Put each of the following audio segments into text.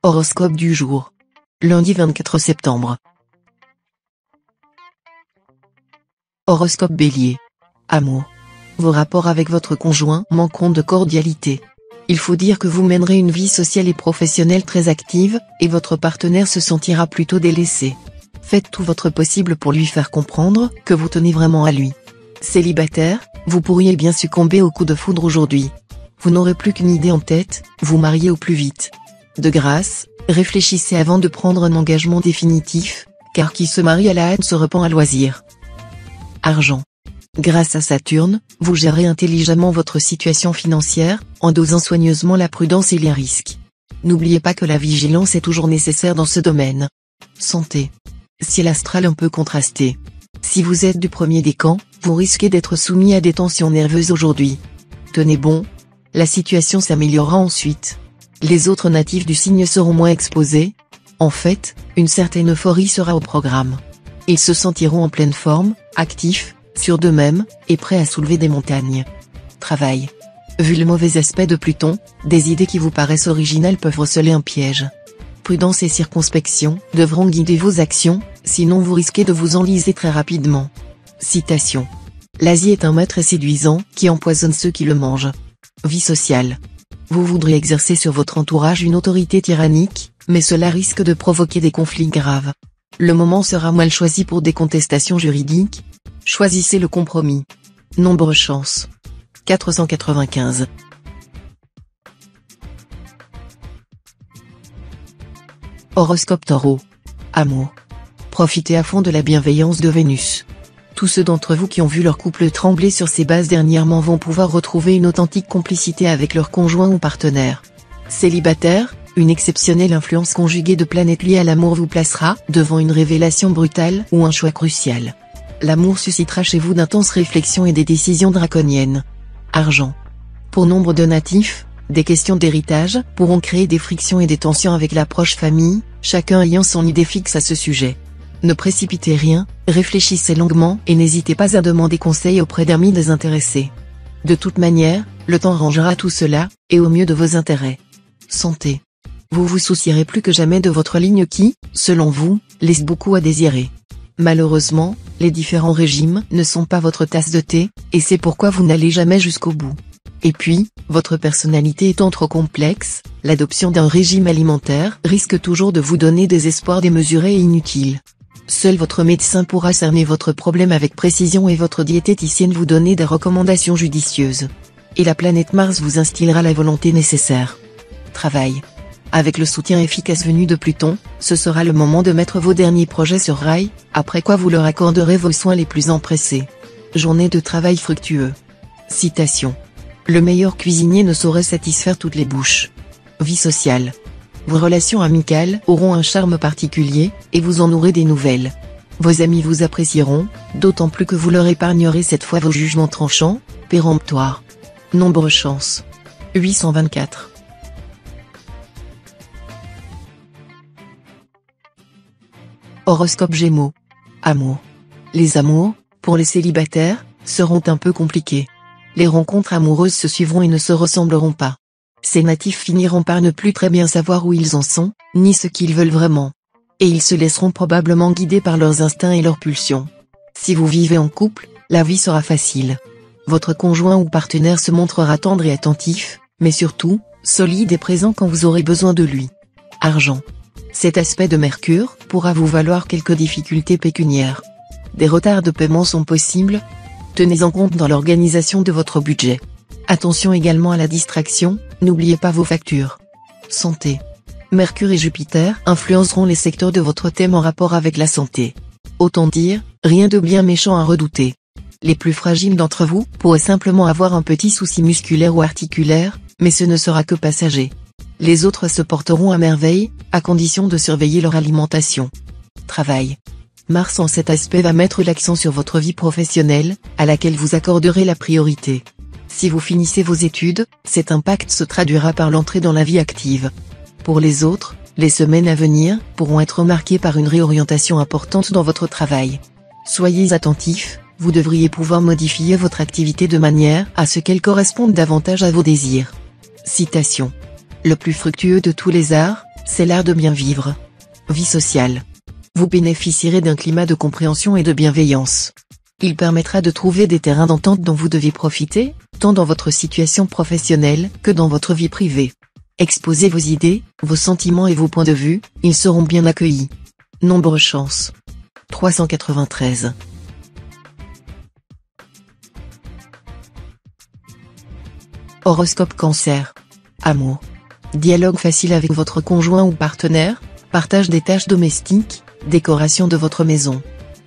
Horoscope du jour. Lundi 24 septembre. Horoscope Bélier. Amour. Vos rapports avec votre conjoint manqueront de cordialité. Il faut dire que vous mènerez une vie sociale et professionnelle très active, et votre partenaire se sentira plutôt délaissé. Faites tout votre possible pour lui faire comprendre que vous tenez vraiment à lui. Célibataire, vous pourriez bien succomber au coup de foudre aujourd'hui. Vous n'aurez plus qu'une idée en tête, vous marier au plus vite. De grâce, réfléchissez avant de prendre un engagement définitif, car qui se marie à la hâte se repent à loisir. Argent. Grâce à Saturne, vous gérez intelligemment votre situation financière, en dosant soigneusement la prudence et les risques. N'oubliez pas que la vigilance est toujours nécessaire dans ce domaine. Santé. Ciel astral un peu contrasté. Si vous êtes du premier décan, vous risquez d'être soumis à des tensions nerveuses aujourd'hui. Tenez bon, la situation s'améliorera ensuite. Les autres natifs du signe seront moins exposés. En fait, une certaine euphorie sera au programme. Ils se sentiront en pleine forme, actifs, sûrs d'eux-mêmes, et prêts à soulever des montagnes. Travail. Vu le mauvais aspect de Pluton, des idées qui vous paraissent originales peuvent receler un piège. Prudence et circonspection devront guider vos actions, sinon vous risquez de vous enliser très rapidement. Citation. L'Asie est un maître séduisant qui empoisonne ceux qui le mangent. Vie sociale. Vous voudrez exercer sur votre entourage une autorité tyrannique, mais cela risque de provoquer des conflits graves. Le moment sera mal choisi pour des contestations juridiques. Choisissez le compromis. Nombre chance. 495. Horoscope Taureau. Amour. Profitez à fond de la bienveillance de Vénus. Tous ceux d'entre vous qui ont vu leur couple trembler sur ses bases dernièrement vont pouvoir retrouver une authentique complicité avec leur conjoint ou partenaire. Célibataire, une exceptionnelle influence conjuguée de planètes liées à l'amour vous placera devant une révélation brutale ou un choix crucial. L'amour suscitera chez vous d'intenses réflexions et des décisions draconiennes. Argent. Pour nombre de natifs, des questions d'héritage pourront créer des frictions et des tensions avec la proche famille, chacun ayant son idée fixe à ce sujet. Ne précipitez rien, réfléchissez longuement et n'hésitez pas à demander conseil auprès d'amis désintéressés. De toute manière, le temps rangera tout cela, et au mieux de vos intérêts. Santé. Vous vous soucierez plus que jamais de votre ligne qui, selon vous, laisse beaucoup à désirer. Malheureusement, les différents régimes ne sont pas votre tasse de thé, et c'est pourquoi vous n'allez jamais jusqu'au bout. Et puis, votre personnalité étant trop complexe, l'adoption d'un régime alimentaire risque toujours de vous donner des espoirs démesurés et inutiles. Seul votre médecin pourra cerner votre problème avec précision et votre diététicienne vous donner des recommandations judicieuses. Et la planète Mars vous instillera la volonté nécessaire. Travail. Avec le soutien efficace venu de Pluton, ce sera le moment de mettre vos derniers projets sur rail, après quoi vous leur accorderez vos soins les plus empressés. Journée de travail fructueux. Citation. Le meilleur cuisinier ne saurait satisfaire toutes les bouches. Vie sociale. Vos relations amicales auront un charme particulier, et vous en aurez des nouvelles. Vos amis vous apprécieront, d'autant plus que vous leur épargnerez cette fois vos jugements tranchants, péremptoires. Nombre chance. 824. Horoscope Gémeaux. Amour. Les amours, pour les célibataires, seront un peu compliqués. Les rencontres amoureuses se suivront et ne se ressembleront pas. Ces natifs finiront par ne plus très bien savoir où ils en sont, ni ce qu'ils veulent vraiment. Et ils se laisseront probablement guider par leurs instincts et leurs pulsions. Si vous vivez en couple, la vie sera facile. Votre conjoint ou partenaire se montrera tendre et attentif, mais surtout, solide et présent quand vous aurez besoin de lui. Argent. Cet aspect de Mercure pourra vous valoir quelques difficultés pécuniaires. Des retards de paiement sont possibles. Tenez-en compte dans l'organisation de votre budget. Attention également à la distraction, n'oubliez pas vos factures. Santé. Mercure et Jupiter influenceront les secteurs de votre thème en rapport avec la santé. Autant dire, rien de bien méchant à redouter. Les plus fragiles d'entre vous pourraient simplement avoir un petit souci musculaire ou articulaire, mais ce ne sera que passager. Les autres se porteront à merveille, à condition de surveiller leur alimentation. Travail. Mars en cet aspect va mettre l'accent sur votre vie professionnelle, à laquelle vous accorderez la priorité. Si vous finissez vos études, cet impact se traduira par l'entrée dans la vie active. Pour les autres, les semaines à venir pourront être marquées par une réorientation importante dans votre travail. Soyez attentifs, vous devriez pouvoir modifier votre activité de manière à ce qu'elle corresponde davantage à vos désirs. Citation. Le plus fructueux de tous les arts, c'est l'art de bien vivre. Vie sociale. Vous bénéficierez d'un climat de compréhension et de bienveillance. Il permettra de trouver des terrains d'entente dont vous devez profiter, tant dans votre situation professionnelle que dans votre vie privée. Exposez vos idées, vos sentiments et vos points de vue, ils seront bien accueillis. Nombre chance. 393. Horoscope Cancer. Amour. Dialogue facile avec votre conjoint ou partenaire, partage des tâches domestiques, décoration de votre maison.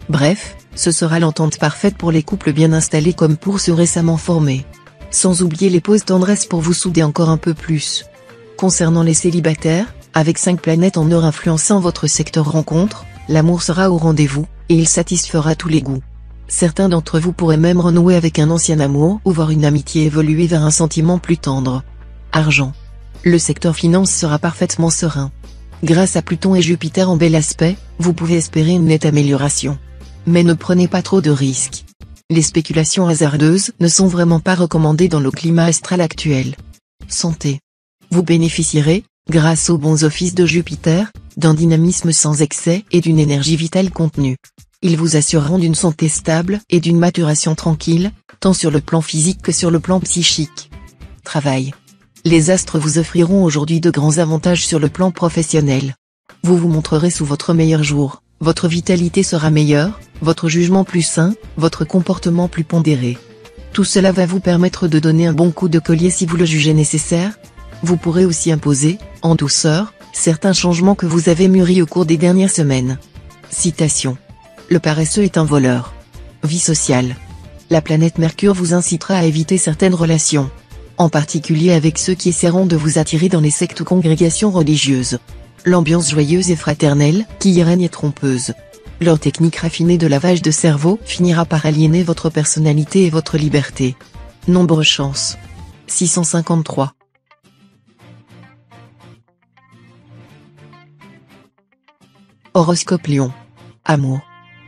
Bref, ce sera l'entente parfaite pour les couples bien installés comme pour ceux récemment formés. Sans oublier les pauses tendresse pour vous souder encore un peu plus. Concernant les célibataires, avec 5 planètes en or influençant votre secteur rencontre, l'amour sera au rendez-vous, et il satisfera tous les goûts. Certains d'entre vous pourraient même renouer avec un ancien amour ou voir une amitié évoluer vers un sentiment plus tendre. Argent. Le secteur finance sera parfaitement serein. Grâce à Pluton et Jupiter en bel aspect, vous pouvez espérer une nette amélioration. Mais ne prenez pas trop de risques. Les spéculations hasardeuses ne sont vraiment pas recommandées dans le climat astral actuel. Santé. Vous bénéficierez, grâce aux bons offices de Jupiter, d'un dynamisme sans excès et d'une énergie vitale contenue. Ils vous assureront d'une santé stable et d'une maturation tranquille, tant sur le plan physique que sur le plan psychique. Travail. Les astres vous offriront aujourd'hui de grands avantages sur le plan professionnel. Vous vous montrerez sous votre meilleur jour, votre vitalité sera meilleure, votre jugement plus sain, votre comportement plus pondéré. Tout cela va vous permettre de donner un bon coup de collier si vous le jugez nécessaire. Vous pourrez aussi imposer, en douceur, certains changements que vous avez mûris au cours des dernières semaines. Citation. Le paresseux est un voleur. Vie sociale. La planète Mercure vous incitera à éviter certaines relations. En particulier avec ceux qui essaieront de vous attirer dans les sectes ou congrégations religieuses. L'ambiance joyeuse et fraternelle qui y règne est trompeuse. Leur technique raffinée de lavage de cerveau finira par aliéner votre personnalité et votre liberté. Nombre chance. 653. Horoscope Lion. Amour.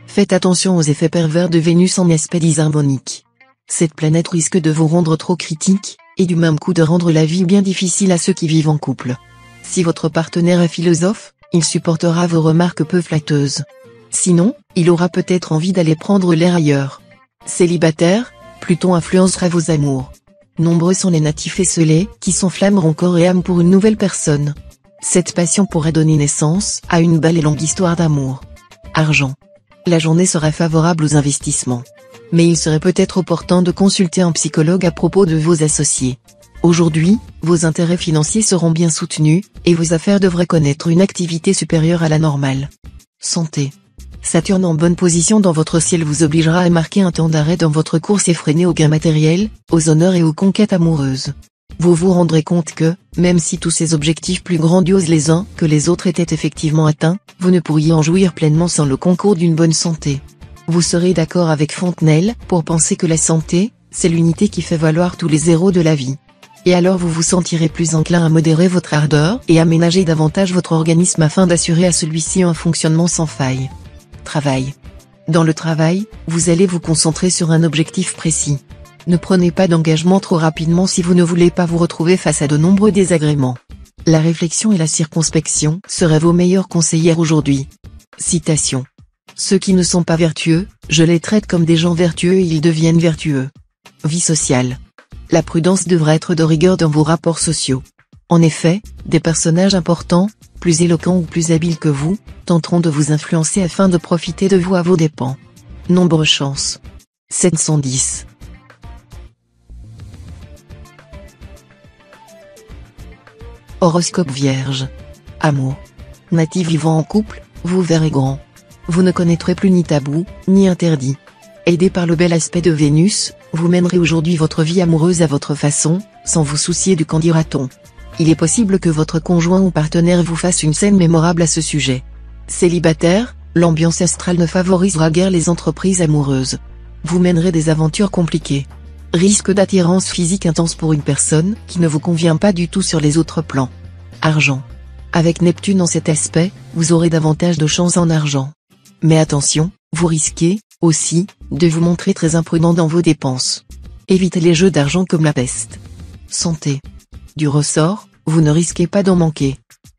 Faites attention aux effets pervers de Vénus en aspect disharmonique. Cette planète risque de vous rendre trop critique, et du même coup de rendre la vie bien difficile à ceux qui vivent en couple. Si votre partenaire est philosophe, il supportera vos remarques peu flatteuses. Sinon, il aura peut-être envie d'aller prendre l'air ailleurs. Célibataire, Pluton influencera vos amours. Nombreux sont les natifs esselés qui s'enflammeront corps et âme pour une nouvelle personne. Cette passion pourrait donner naissance à une belle et longue histoire d'amour. Argent. La journée sera favorable aux investissements. Mais il serait peut-être opportun de consulter un psychologue à propos de vos associés. Aujourd'hui, vos intérêts financiers seront bien soutenus, et vos affaires devraient connaître une activité supérieure à la normale. Santé. Saturne en bonne position dans votre ciel vous obligera à marquer un temps d'arrêt dans votre course effrénée aux gains matériels, aux honneurs et aux conquêtes amoureuses. Vous vous rendrez compte que, même si tous ces objectifs plus grandioses les uns que les autres étaient effectivement atteints, vous ne pourriez en jouir pleinement sans le concours d'une bonne santé. Vous serez d'accord avec Fontenelle pour penser que la santé, c'est l'unité qui fait valoir tous les zéros de la vie. Et alors vous vous sentirez plus enclin à modérer votre ardeur et aménager davantage votre organisme afin d'assurer à celui-ci un fonctionnement sans faille. Travail. Dans le travail, vous allez vous concentrer sur un objectif précis. Ne prenez pas d'engagement trop rapidement si vous ne voulez pas vous retrouver face à de nombreux désagréments. La réflexion et la circonspection seraient vos meilleures conseillères aujourd'hui. Citation. Ceux qui ne sont pas vertueux, je les traite comme des gens vertueux et ils deviennent vertueux. Vie sociale. La prudence devra être de rigueur dans vos rapports sociaux. En effet, des personnages importants, plus éloquents ou plus habiles que vous, tenteront de vous influencer afin de profiter de vous à vos dépens. Nombre chance. 710. Horoscope Vierge. Amour. Natif vivant en couple, vous verrez grand. Vous ne connaîtrez plus ni tabou, ni interdit. Aidé par le bel aspect de Vénus, vous mènerez aujourd'hui votre vie amoureuse à votre façon, sans vous soucier du qu'en dira-t-on. Il est possible que votre conjoint ou partenaire vous fasse une scène mémorable à ce sujet. Célibataire, l'ambiance astrale ne favorisera guère les entreprises amoureuses. Vous mènerez des aventures compliquées. Risque d'attirance physique intense pour une personne qui ne vous convient pas du tout sur les autres plans. Argent. Avec Neptune en cet aspect, vous aurez davantage de chance en argent. Mais attention, vous risquez, aussi, de vous montrer très imprudent dans vos dépenses. Évitez les jeux d'argent comme la peste. Santé. Du ressort, vous ne risquez pas d'en manquer.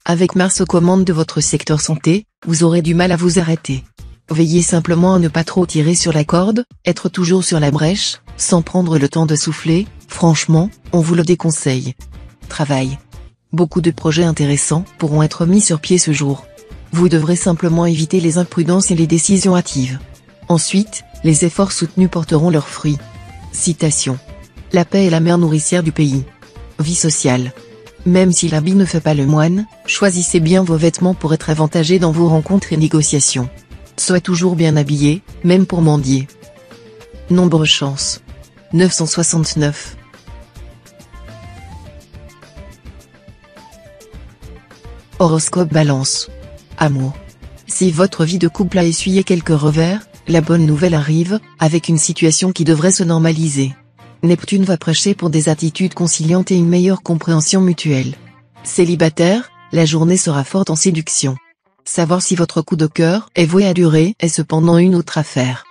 Avec Mars aux commandes de votre secteur santé, vous aurez du mal à vous arrêter. Veillez simplement à ne pas trop tirer sur la corde, être toujours sur la brèche, sans prendre le temps de souffler, franchement, on vous le déconseille. Travail. Beaucoup de projets intéressants pourront être mis sur pied ce jour. Vous devrez simplement éviter les imprudences et les décisions hâtives. Ensuite, les efforts soutenus porteront leurs fruits. Citation. La paix est la mère nourricière du pays. Vie sociale. Même si l'habit ne fait pas le moine, choisissez bien vos vêtements pour être avantagé dans vos rencontres et négociations. Sois toujours bien habillé, même pour mendier. Nombre chance. 969. Horoscope Balance. Amour. Si votre vie de couple a essuyé quelques revers, la bonne nouvelle arrive, avec une situation qui devrait se normaliser. Neptune va prêcher pour des attitudes conciliantes et une meilleure compréhension mutuelle. Célibataire, la journée sera forte en séduction. Savoir si votre coup de cœur est voué à durer est cependant une autre affaire.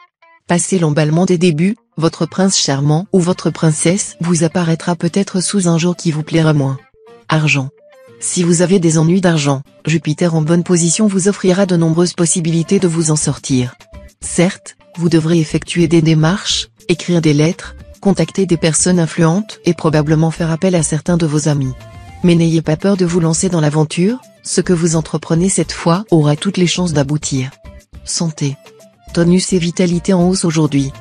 Passé l'emballement des débuts, votre prince charmant ou votre princesse vous apparaîtra peut-être sous un jour qui vous plaira moins. Argent. Si vous avez des ennuis d'argent, Jupiter en bonne position vous offrira de nombreuses possibilités de vous en sortir. Certes, vous devrez effectuer des démarches, écrire des lettres, contacter des personnes influentes et probablement faire appel à certains de vos amis. Mais n'ayez pas peur de vous lancer dans l'aventure, ce que vous entreprenez cette fois aura toutes les chances d'aboutir. Santé. Tonus et vitalité en hausse aujourd'hui.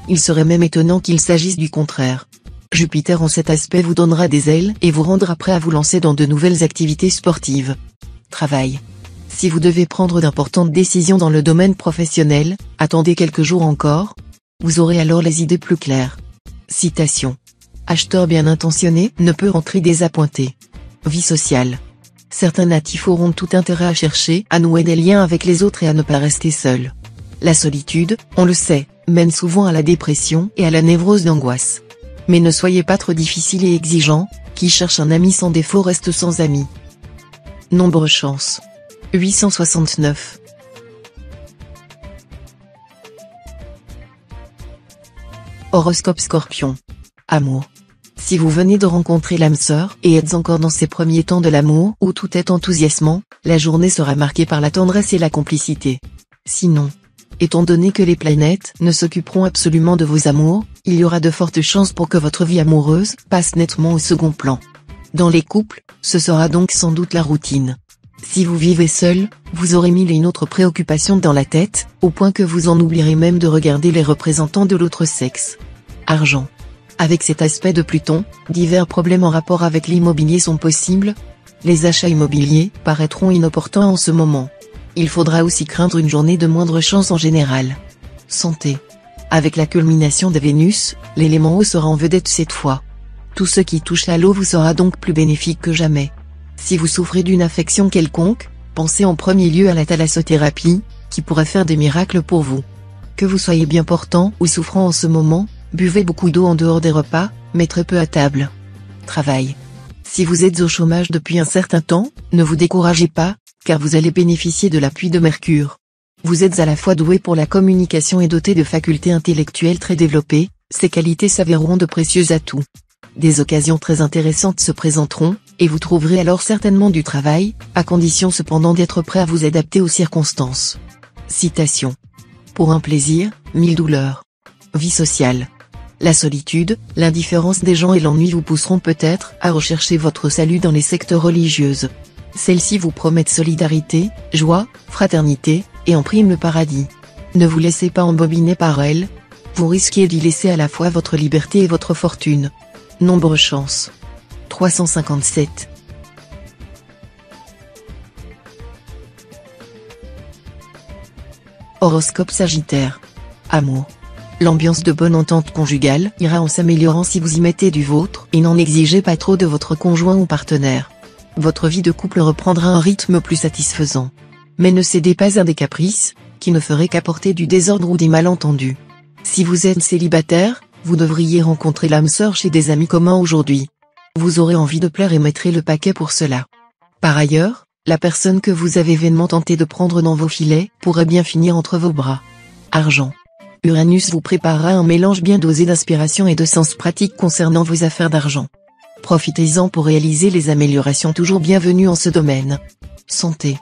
Il serait même étonnant qu'il s'agisse du contraire. Jupiter en cet aspect vous donnera des ailes et vous rendra prêt à vous lancer dans de nouvelles activités sportives. Travail. Si vous devez prendre d'importantes décisions dans le domaine professionnel, attendez quelques jours encore. Vous aurez alors les idées plus claires. Citation. Acheteur bien intentionné ne peut rentrer désappointé. Vie sociale. Certains natifs auront tout intérêt à chercher à nouer des liens avec les autres et à ne pas rester seuls. La solitude, on le sait, mène souvent à la dépression et à la névrose d'angoisse. Mais ne soyez pas trop difficile et exigeant, qui cherche un ami sans défaut reste sans ami. Nombre chance. 869. Horoscope Scorpion. Amour. Si vous venez de rencontrer l'âme sœur et êtes encore dans ces premiers temps de l'amour où tout est enthousiasmant, la journée sera marquée par la tendresse et la complicité. Sinon, étant donné que les planètes ne s'occuperont absolument de vos amours, il y aura de fortes chances pour que votre vie amoureuse passe nettement au second plan. Dans les couples, ce sera donc sans doute la routine. Si vous vivez seul, vous aurez mille et une autres préoccupations dans la tête, au point que vous en oublierez même de regarder les représentants de l'autre sexe. Argent. Avec cet aspect de Pluton, divers problèmes en rapport avec l'immobilier sont possibles. Les achats immobiliers paraîtront inopportuns en ce moment. Il faudra aussi craindre une journée de moindre chance en général. Santé. Avec la culmination de Vénus, l'élément eau sera en vedette cette fois. Tout ce qui touche à l'eau vous sera donc plus bénéfique que jamais. Si vous souffrez d'une affection quelconque, pensez en premier lieu à la thalassothérapie, qui pourrait faire des miracles pour vous. Que vous soyez bien portant ou souffrant en ce moment, buvez beaucoup d'eau en dehors des repas, mais très peu à table. Travail. Si vous êtes au chômage depuis un certain temps, ne vous découragez pas, car vous allez bénéficier de l'appui de Mercure. Vous êtes à la fois doué pour la communication et doté de facultés intellectuelles très développées, ces qualités s'avéreront de précieux atouts. Des occasions très intéressantes se présenteront, et vous trouverez alors certainement du travail, à condition cependant d'être prêt à vous adapter aux circonstances. Citation. Pour un plaisir, 1000 douleurs. Vie sociale. La solitude, l'indifférence des gens et l'ennui vous pousseront peut-être à rechercher votre salut dans les sectes religieuses. Celles-ci vous promettent solidarité, joie, fraternité, et en prime le paradis. Ne vous laissez pas embobiner par elles. Vous risquez d'y laisser à la fois votre liberté et votre fortune. Nombre chance. 357. Horoscope Sagittaire. Amour. L'ambiance de bonne entente conjugale ira en s'améliorant si vous y mettez du vôtre et n'en exigez pas trop de votre conjoint ou partenaire. Votre vie de couple reprendra un rythme plus satisfaisant. Mais ne cédez pas à des caprices, qui ne feraient qu'apporter du désordre ou des malentendus. Si vous êtes célibataire, vous devriez rencontrer l'âme sœur chez des amis communs aujourd'hui. Vous aurez envie de plaire et mettrez le paquet pour cela. Par ailleurs, la personne que vous avez vainement tenté de prendre dans vos filets pourrait bien finir entre vos bras. Argent. Uranus vous préparera un mélange bien dosé d'inspiration et de sens pratique concernant vos affaires d'argent. Profitez-en pour réaliser les améliorations toujours bienvenues en ce domaine. Santé.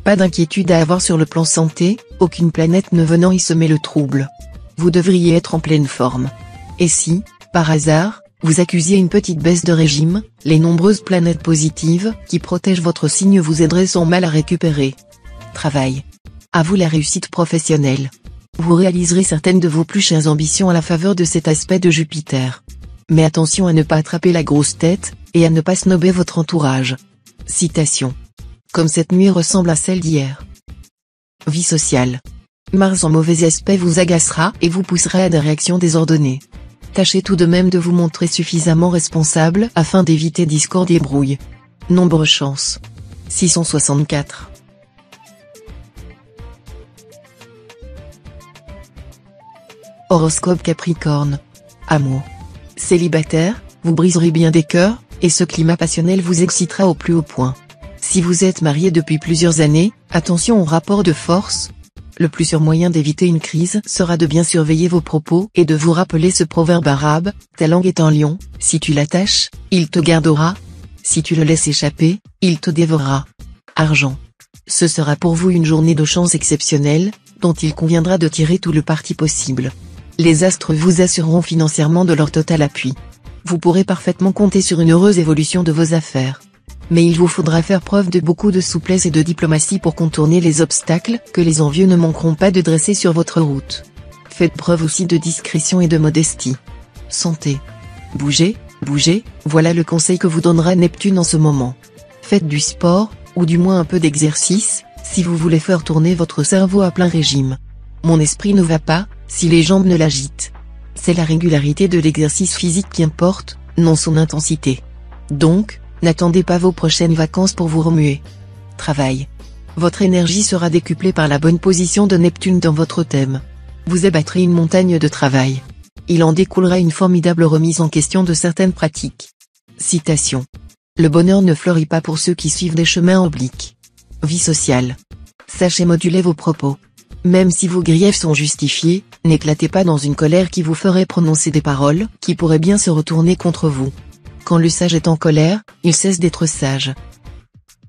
Pas d'inquiétude à avoir sur le plan santé, aucune planète ne venant y semer le trouble. Vous devriez être en pleine forme. Et si, par hasard, vous accusiez une petite baisse de régime, les nombreuses planètes positives qui protègent votre signe vous aideraient sans mal à récupérer. Travail. À vous la réussite professionnelle. Vous réaliserez certaines de vos plus chères ambitions à la faveur de cet aspect de Jupiter. Mais attention à ne pas attraper la grosse tête, et à ne pas snober votre entourage. Citation. Comme cette nuit ressemble à celle d'hier. Vie sociale. Mars en mauvais aspect vous agacera et vous poussera à des réactions désordonnées. Tâchez tout de même de vous montrer suffisamment responsable afin d'éviter discorde et brouille. Nombre chance. 664. Horoscope Capricorne. Amour. Célibataire, vous briserez bien des cœurs, et ce climat passionnel vous excitera au plus haut point. Si vous êtes marié depuis plusieurs années, attention au rapport de force. Le plus sûr moyen d'éviter une crise sera de bien surveiller vos propos et de vous rappeler ce proverbe arabe, ta langue est un lion, si tu l'attaches, il te gardera. Si tu le laisses échapper, il te dévorera. Argent. Ce sera pour vous une journée de chance exceptionnelle, dont il conviendra de tirer tout le parti possible. Les astres vous assureront financièrement de leur total appui. Vous pourrez parfaitement compter sur une heureuse évolution de vos affaires. Mais il vous faudra faire preuve de beaucoup de souplesse et de diplomatie pour contourner les obstacles que les envieux ne manqueront pas de dresser sur votre route. Faites preuve aussi de discrétion et de modestie. Santé. Bougez, bougez, voilà le conseil que vous donnera Neptune en ce moment. Faites du sport, ou du moins un peu d'exercice, si vous voulez faire tourner votre cerveau à plein régime. Mon esprit ne va pas, si les jambes ne l'agitent. C'est la régularité de l'exercice physique qui importe, non son intensité. Donc, n'attendez pas vos prochaines vacances pour vous remuer. Travail. Votre énergie sera décuplée par la bonne position de Neptune dans votre thème. Vous abattrez une montagne de travail. Il en découlera une formidable remise en question de certaines pratiques. Citation. Le bonheur ne fleurit pas pour ceux qui suivent des chemins obliques. Vie sociale. Sachez moduler vos propos. Même si vos griefs sont justifiés, n'éclatez pas dans une colère qui vous ferait prononcer des paroles qui pourraient bien se retourner contre vous. Quand le sage est en colère, il cesse d'être sage.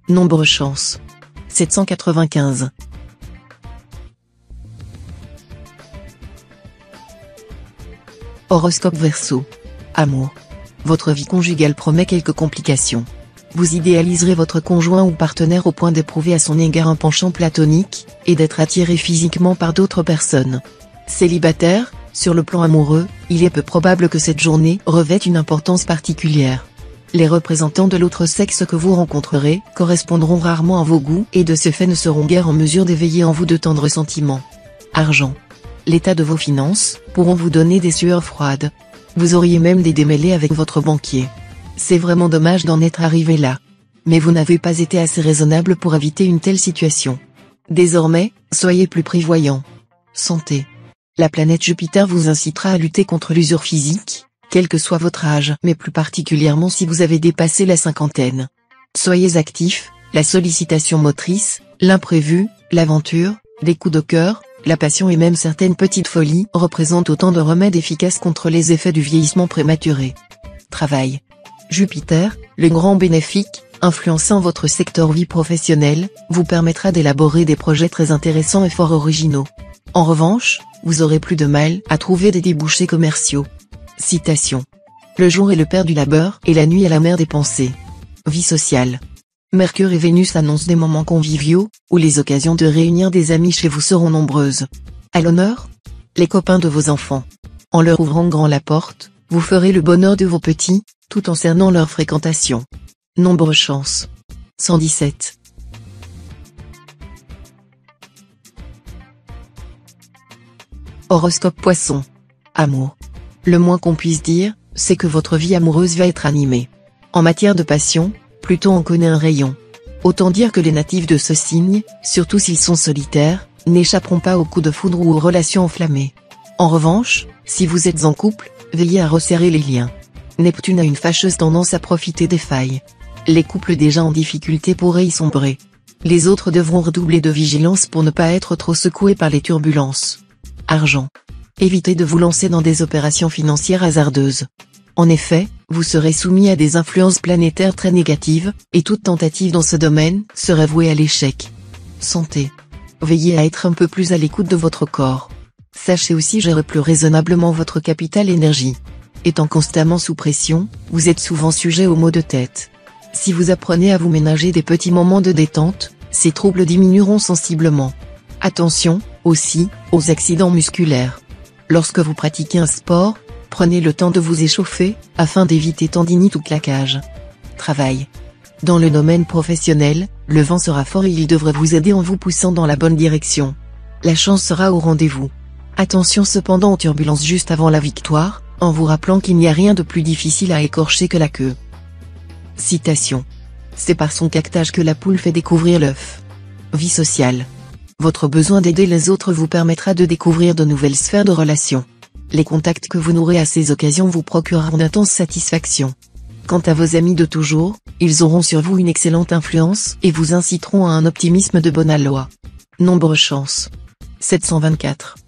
Nombre chance. 795. Horoscope Verseau. Amour. Votre vie conjugale promet quelques complications. Vous idéaliserez votre conjoint ou partenaire au point d'éprouver à son égard un penchant platonique, et d'être attiré physiquement par d'autres personnes. Célibataire, sur le plan amoureux, il est peu probable que cette journée revête une importance particulière. Les représentants de l'autre sexe que vous rencontrerez correspondront rarement à vos goûts et de ce fait ne seront guère en mesure d'éveiller en vous de tendres sentiments. Argent. L'état de vos finances pourront vous donner des sueurs froides. Vous auriez même des démêlés avec votre banquier. C'est vraiment dommage d'en être arrivé là. Mais vous n'avez pas été assez raisonnable pour éviter une telle situation. Désormais, soyez plus prévoyant. Santé. La planète Jupiter vous incitera à lutter contre l'usure physique, quel que soit votre âge, mais plus particulièrement si vous avez dépassé la cinquantaine. Soyez actif, la sollicitation motrice, l'imprévu, l'aventure, les coups de cœur, la passion et même certaines petites folies représentent autant de remèdes efficaces contre les effets du vieillissement prématuré. Travail. Jupiter, le grand bénéfique, influençant votre secteur vie professionnelle, vous permettra d'élaborer des projets très intéressants et fort originaux. En revanche, vous aurez plus de mal à trouver des débouchés commerciaux. Citation. Le jour est le père du labeur et la nuit est la mère des pensées. Vie sociale. Mercure et Vénus annoncent des moments conviviaux, où les occasions de réunir des amis chez vous seront nombreuses. À l'honneur, les copains de vos enfants. En leur ouvrant grand la porte, vous ferez le bonheur de vos petits, tout en cernant leur fréquentation. Nombre chance. 117. Horoscope Poisson. Amour. Le moins qu'on puisse dire, c'est que votre vie amoureuse va être animée. En matière de passion, Pluton en connaît un rayon. Autant dire que les natifs de ce signe, surtout s'ils sont solitaires, n'échapperont pas aux coups de foudre ou aux relations enflammées. En revanche, si vous êtes en couple, veillez à resserrer les liens. Neptune a une fâcheuse tendance à profiter des failles. Les couples déjà en difficulté pourraient y sombrer. Les autres devront redoubler de vigilance pour ne pas être trop secoués par les turbulences. Argent. Évitez de vous lancer dans des opérations financières hasardeuses. En effet, vous serez soumis à des influences planétaires très négatives, et toute tentative dans ce domaine serait vouée à l'échec. Santé. Veillez à être un peu plus à l'écoute de votre corps. Sachez aussi gérer plus raisonnablement votre capital énergie. Étant constamment sous pression, vous êtes souvent sujet aux maux de tête. Si vous apprenez à vous ménager des petits moments de détente, ces troubles diminueront sensiblement. Attention, aussi, aux accidents musculaires. Lorsque vous pratiquez un sport, prenez le temps de vous échauffer, afin d'éviter tendinite ou claquage. Travail. Dans le domaine professionnel, le vent sera fort et il devrait vous aider en vous poussant dans la bonne direction. La chance sera au rendez-vous. Attention cependant aux turbulences juste avant la victoire, en vous rappelant qu'il n'y a rien de plus difficile à écorcher que la queue. Citation. C'est par son caquetage que la poule fait découvrir l'œuf. Vie sociale. Votre besoin d'aider les autres vous permettra de découvrir de nouvelles sphères de relations. Les contacts que vous nourrez à ces occasions vous procureront d'intenses satisfactions. Quant à vos amis de toujours, ils auront sur vous une excellente influence et vous inciteront à un optimisme de bon aloi. Nombre chance. 724.